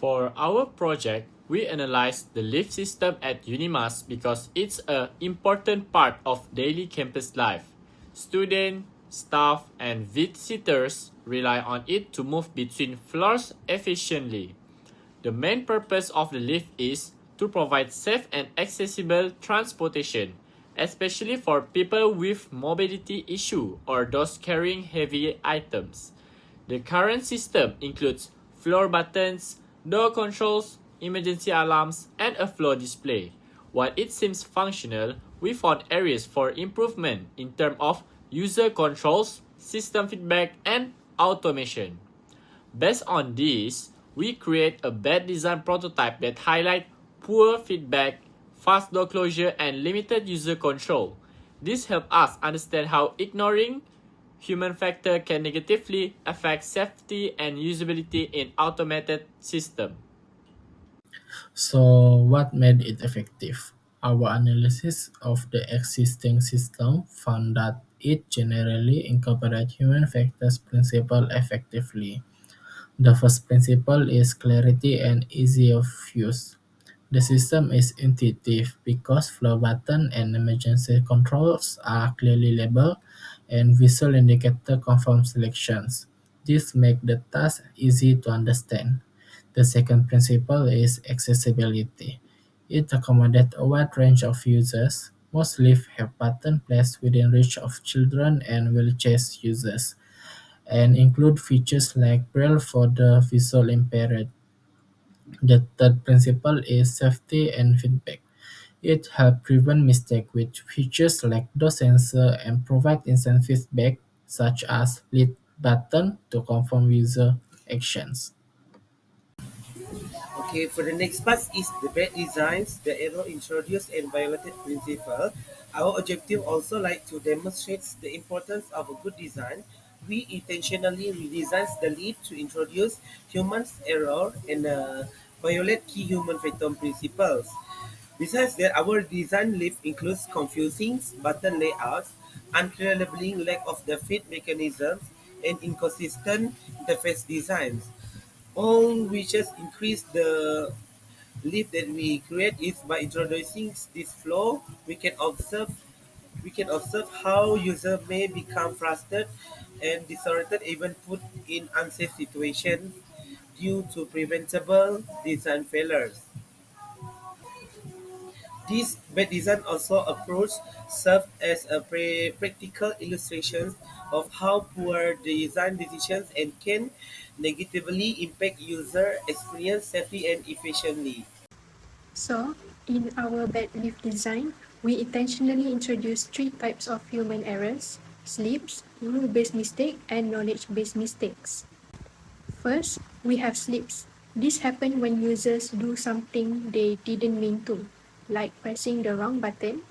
For our project, we analyzed the lift system at Unimas because it's an important part of daily campus life. Students, staff, and visitors rely on it to move between floors efficiently. The main purpose of the lift is to provide safe and accessible transportation, especially for people with mobility issue or those carrying heavy items. The current system includes floor buttons, door controls, emergency alarms, and a floor display. While it seems functional, we found areas for improvement in terms of user controls, system feedback, and automation. Based on this, we create a bad design prototype that highlight poor feedback, fast door closure, and limited user control. This helps us understand how ignoring human factor can negatively affect safety and usability in automated system. So, what made it effective? Our analysis of the existing system found that it generally incorporates human factors principle effectively. The first principle is clarity and easy of use. The system is intuitive because flow button and emergency controls are clearly labeled and visual indicator confirm selections. This makes the task easy to understand. The second principle is accessibility. It accommodates a wide range of users. Most lifts have buttons placed within reach of children and wheelchair users, and include features like Braille for the visual impaired. The third principle is safety and feedback. It helps prevent mistakes with features like dose sensor and provide instant feedback such as lead button to confirm user actions. Okay, for the next part is the bad designs, the error introduced and violated principle. Our objective also like to demonstrate the importance of a good design. We intentionally redesign the lead to introduce humans error and violate key human factor principles. Besides that, our design leap includes confusing button layouts, unclear labeling, lack of the fit mechanisms, and inconsistent interface designs. All which has increased the leap that we create is by introducing this flow. We can observe how user may become frustrated and disoriented, even put in unsafe situations due to preventable design failures. This bad design also approach serves as a practical illustration of how poor design decisions and can negatively impact user experience safely and efficiently. So, in our bad lift design, we intentionally introduce three types of human errors: slips, rule-based mistake, and knowledge-based mistakes. First, we have slips. This happens when users do something they didn't mean to, like pressing the wrong button.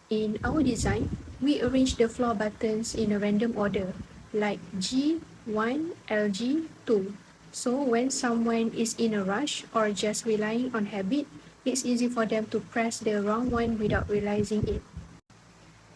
In our design, we arrange the floor buttons in a random order, like G1, LG2. So when someone is in a rush or just relying on habit, it's easy for them to press the wrong one without realizing it.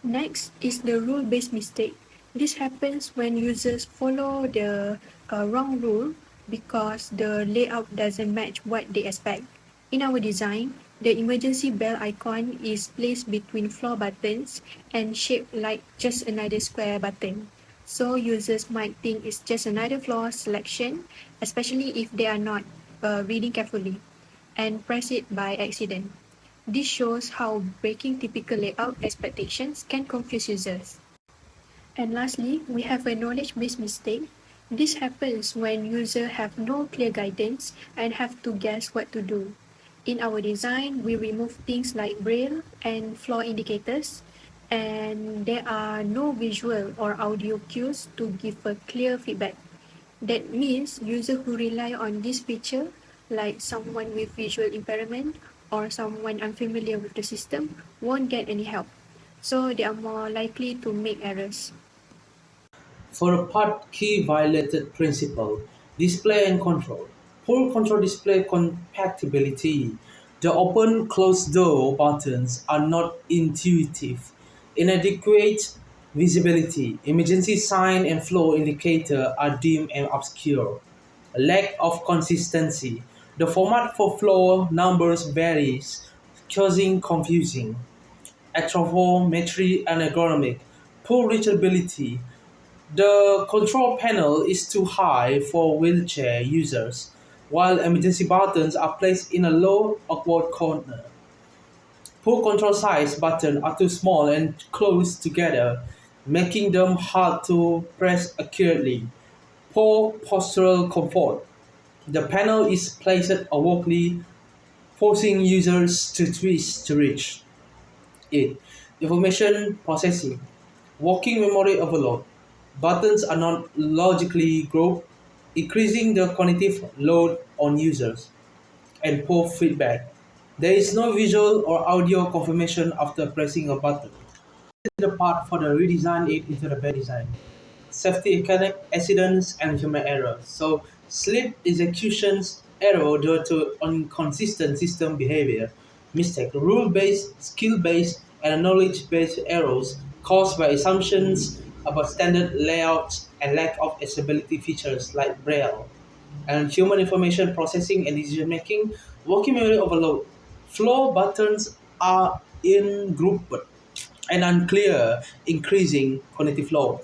Next is the rule-based mistake. This happens when users follow the wrong rule because the layout doesn't match what they expect. In our design, the emergency bell icon is placed between floor buttons and shaped like just another square button. So users might think it's just another floor selection, especially if they are not reading carefully, and press it by accident. This shows how breaking typical layout expectations can confuse users. And lastly, we have a knowledge-based mistake. This happens when users have no clear guidance and have to guess what to do. In our design, we remove things like braille and floor indicators, and there are no visual or audio cues to give a clear feedback. That means users who rely on this feature, like someone with visual impairment or someone unfamiliar with the system, won't get any help. So they are more likely to make errors. For a part key violated principle, display and control. Poor control display compatibility. The open close door buttons are not intuitive. Inadequate visibility. Emergency sign and flow indicator are dim and obscure. Lack of consistency. The format for floor numbers varies, causing confusing. Actrophometry and ergonomic. Poor reachability. The control panel is too high for wheelchair users, while emergency buttons are placed in a low, awkward corner. Poor control size buttons are too small and close together, making them hard to press accurately. Poor postural comfort. The panel is placed awkwardly, forcing users to twist to reach it. Information processing. Working memory overload. Buttons are not logically grouped, increasing the cognitive load on users. And poor feedback. There is no visual or audio confirmation after pressing a button. This is the part for the redesign it into the bad design. Safety accidents and human error. So sleep executions error due to inconsistent system behavior, mistake, rule-based, skill-based, and knowledge-based errors caused by assumptions about standard layouts and lack of accessibility features like Braille. And human information processing and decision making, working memory overload. Flow buttons are in grouped and unclear, increasing cognitive load.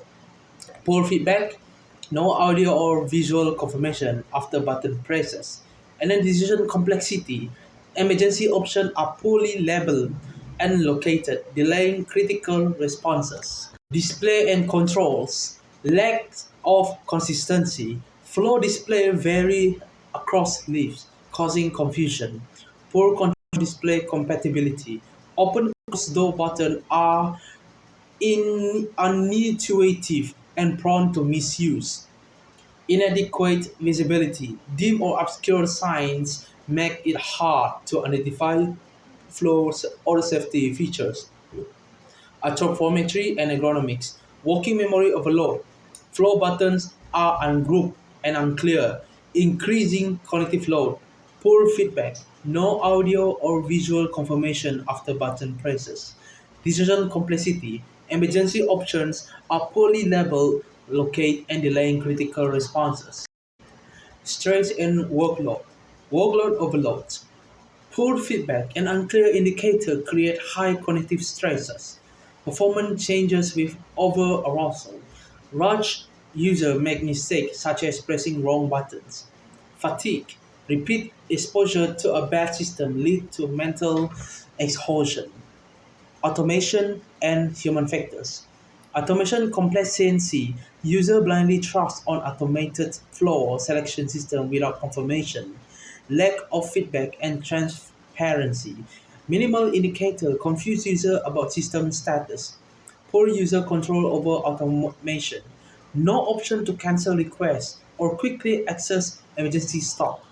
Poor feedback, no audio or visual confirmation after button presses. And then decision complexity, emergency options are poorly labeled and located, delaying critical responses. Display and controls, lack of consistency. Flow display vary across leaves, causing confusion. Poor control display compatibility. Open close door button are unintuitive and prone to misuse. Inadequate visibility, dim or obscure signs make it hard to identify flows or safety features. Anthropometry and ergonomics, working memory overload. Flow buttons are ungrouped and unclear, increasing cognitive load. Poor feedback, no audio or visual confirmation after button presses. Decision complexity, emergency options are poorly labeled, locate and delaying critical responses. Stress and workload, workload overload. Poor feedback and unclear indicator create high cognitive stresses. Performance changes with over-arousal. Rush user make mistakes such as pressing wrong buttons. Fatigue. Repeat exposure to a bad system lead to mental exhaustion. Automation and human factors. Automation complacency. User blindly trust on automated flow selection system without confirmation. Lack of feedback and transparency. Minimal indicator confuse user about system status. Poor user control over automation. No option to cancel requests or quickly access emergency stop.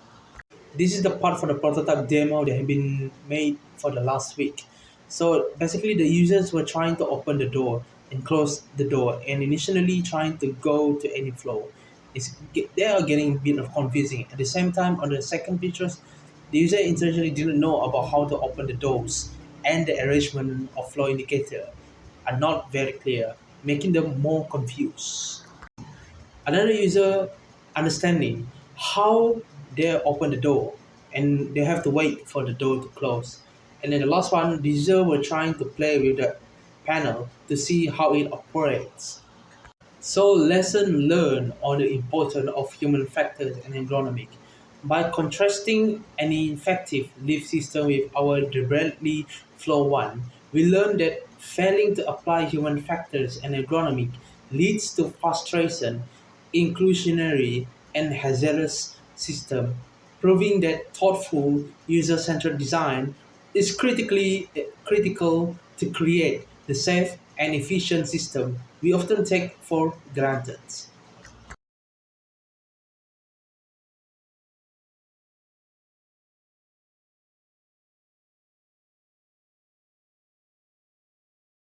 This is the part for the prototype demo that have been made for the last week. So basically, the users were trying to open the door and close the door, and initially trying to go to any flow. They are getting a bit of confusing. At the same time, on the second pictures, the user intentionally didn't know about how to open the doors, and the arrangement of flow indicator are not very clear, making them more confused. Another user understanding how they open the door and they have to wait for the door to close. And then the last one, the user were trying to play with the panel to see how it operates. So lesson learned on the importance of human factors and ergonomic. By contrasting an effective lift system with our deliberately flawed one, we learn that failing to apply human factors and ergonomic leads to frustration, inclusionary, and hazardous system, proving that thoughtful, user-centered design is critical to create the safe and efficient system we often take for granted.